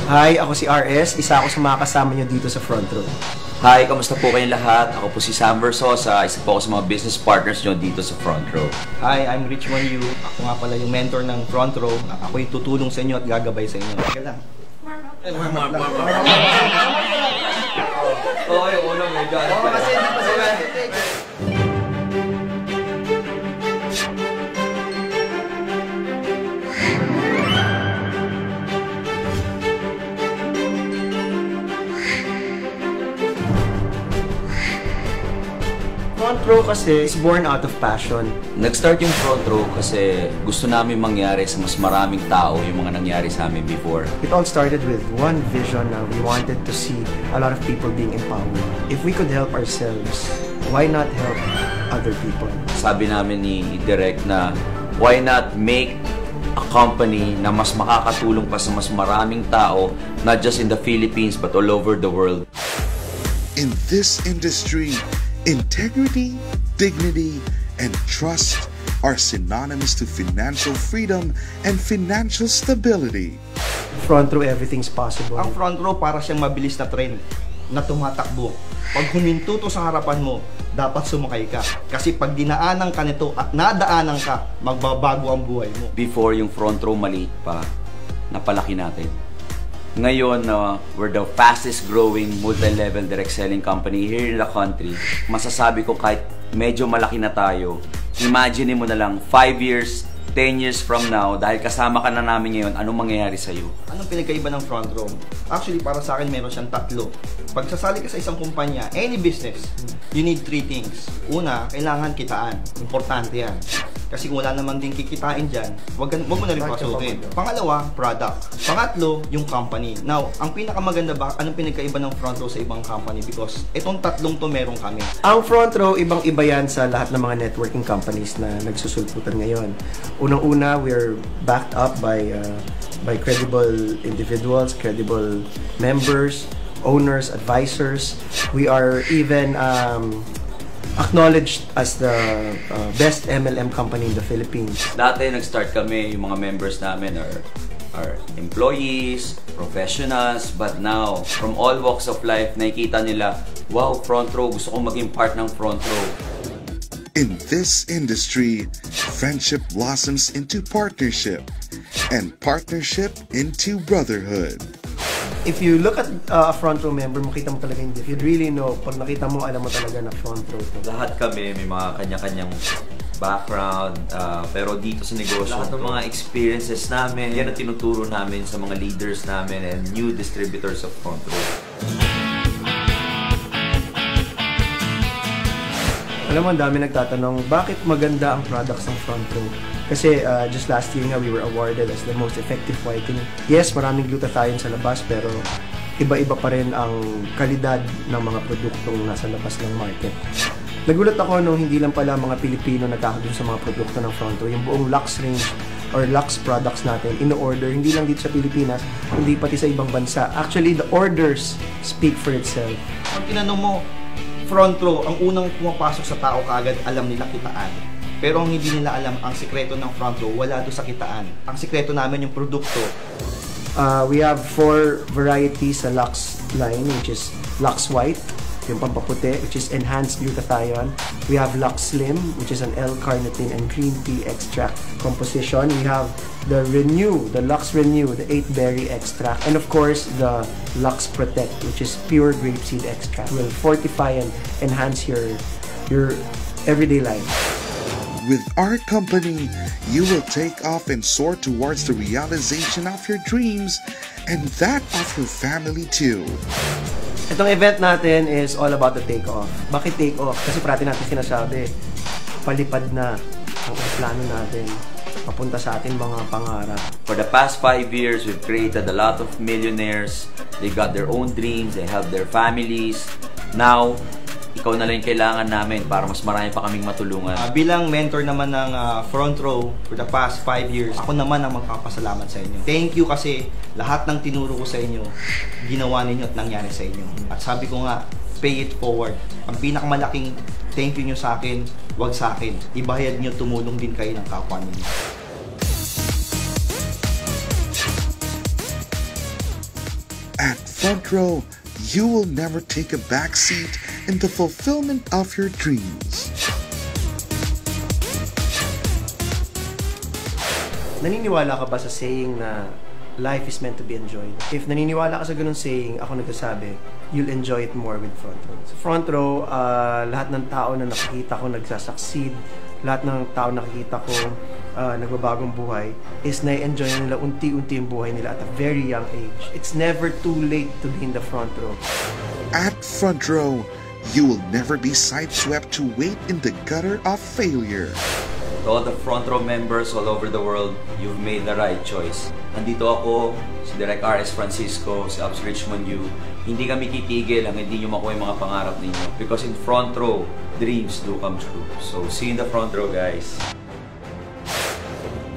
Hi, ako si RS. Isa ako sa mga kasama nyo dito sa Front Row. Hi, kamusta po kayong lahat? Ako po si Sam Versosa, isa po ako sa mga business partners nyo dito sa Front Row. Hi, I'm Rich Monyu. Ako nga pala yung mentor ng Front Row. Ako yung tutulong sa inyo at gagabay sa inyo. Teka lang. Okay, unang medyo. Kasi hindi pa sila. Front Row kasi is born out of passion. Nag-start yung Front Row kasi gusto namin mangyari sa mas maraming tao yung mga nangyari sa amin before. It all started with one vision na we wanted to see a lot of people being empowered. If we could help ourselves, why not help other people? Sabi namin ni Direk na why not make a company na mas makakatulong pa sa mas maraming tao, not just in the Philippines but all over the world. In this industry, integrity, dignity, and trust are synonymous to financial freedom and financial stability. Front Row, everything's possible. Ang Front Row para siyang mabilis na train na tumatakbo. Pag huminto to sa harapan mo, dapat sumakay ka. Kasi pag dinaanan ka nito at nadaanan ka, magbabago ang buhay mo. Before yung Front Row maliit pa, napalaki natin. Ngayon, we're the fastest growing multi-level direct selling company here in the country. Masasabi ko kahit medyo malaki na tayo, imagine mo na lang 5 years, 10 years from now, dahil kasama ka na namin ngayon, anong mangyayari sa'yo? Anong pinagkaiba ng Front Row? Actually, para sa akin, meron siyang tatlo. Pag sasali ka sa isang kumpanya, any business, you need 3 things. Una, kailangan kitaan. Importante yan. Kasi kung wala naman din kikitain dyan, wag mo na rin pasukin. Pangalawa, product. Pangatlo, yung company. Now, ang pinakamaganda ba, anong pinagkaiba ng Front Row sa ibang company? Because itong tatlong to meron kami. Ang Front Row, ibang-iba yan sa lahat ng mga networking companies na nagsusulputan ngayon. Unang-una, we're backed up by credible individuals, credible members, owners, advisors. We are even acknowledged as the best MLM company in the Philippines. Dati nag-start kami, yung mga members namin are employees, professionals, but now, from all walks of life, nakikita nila, wow, Front Row, gusto kong maging part ng Front Row. In this industry, friendship blossoms into partnership, and partnership into brotherhood. If you look at a Front Row member, makita mo talaga hindi. If you really know, pag nakita mo, alam mo talaga na Front Row to. Lahat kami may mga kanya-kanyang background, pero dito sa negosyo, lahat ng mga experiences namin, yan ang tinuturo namin sa mga leaders namin and new distributors of Front Row. Alam mo, ang dami nagtatanong, bakit maganda ang products ng Front Row? Kasi just last year nga, we were awarded as the most effective whitening. Yes, maraming glutathione sa labas, pero iba-iba pa rin ang kalidad ng mga produktong nasa labas ng market. Nagulat ako nung hindi lang pala mga Pilipino nagkakaroon sa mga produkto ng Front Row. Yung buong Lux range or Lux products natin, in-order, hindi lang dito sa Pilipinas, hindi pati sa ibang bansa. Actually, the orders speak for itself. Pag tinanong mo, Front Row, ang unang pumapasok sa tao kaagad, alam nila kitaan. Pero ang hindi nila alam, ang sikreto ng Front Row, wala doon sa kitaan. Ang sikreto namin yung produkto. We have 4 varieties sa Lux line, which is Lux White, yung pampaputi, which is enhanced glutathione. We have Lux Slim, which is an L-carnitine and green tea extract composition. We have the Renew, the Lux Renew, the 8-berry extract. And of course, the Lux Protect, which is pure grapeseed extract. Will fortify and enhance your everyday life. With our company, you will take off and soar towards the realization of your dreams and that of your family too. Itong event natin is all about the take-off. Bakit take-off? Kasi parati natin sinasabi, palipad na ang plano natin papunta sa ating mga pangarap. For the past 5 years, we've created a lot of millionaires. They got their own dreams, they help their families. Now, ikaw na lang yung kailangan namin para mas marami pa kaming matulungan. Bilang mentor naman ng Front Row for the past 5 years, ako naman ang magpapasalamat sa inyo. Thank you kasi lahat ng tinuro ko sa inyo, ginawa ninyo at nangyari sa inyo. At sabi ko nga, pay it forward. Ang pinakamalaking thank you nyo sa akin, wag sa akin. Ibayad nyo, tumulong din kayo ng kapwa ninyo. front row, you will never take a back seat in the fulfillment of your dreams. Naniniwala ka ba sa saying na life is meant to be enjoyed? If naniniwala ka sa ganun saying, ako nagsasabi, you'll enjoy it more with front row. Sa front row, lahat ng tao na nakikita ko nagsasucceed, lahat ng tao nakikita ko nagbabagong buhay, is na-enjoy nila unti-unti yung buhay nila at a very young age. It's never too late to be in the front row. At front row, you will never be sideswept to wait in the gutter of failure. To all the front row members all over the world, you've made the right choice. Andito ako, si Direk R.S. Francisco, si Ops Richmond Yu. Hindi kami titigil hanggang hindi nyo makuha yung mga pangarap ninyo. Because in front row, dreams do come true. So, see you in the front row, guys.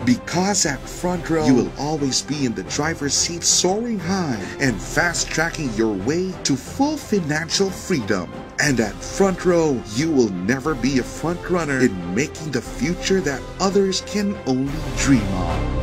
Because at front row, you will always be in the driver's seat soaring high and fast-tracking your way to full financial freedom. And at front row, you will never be a front runner in making the future that others can only dream of.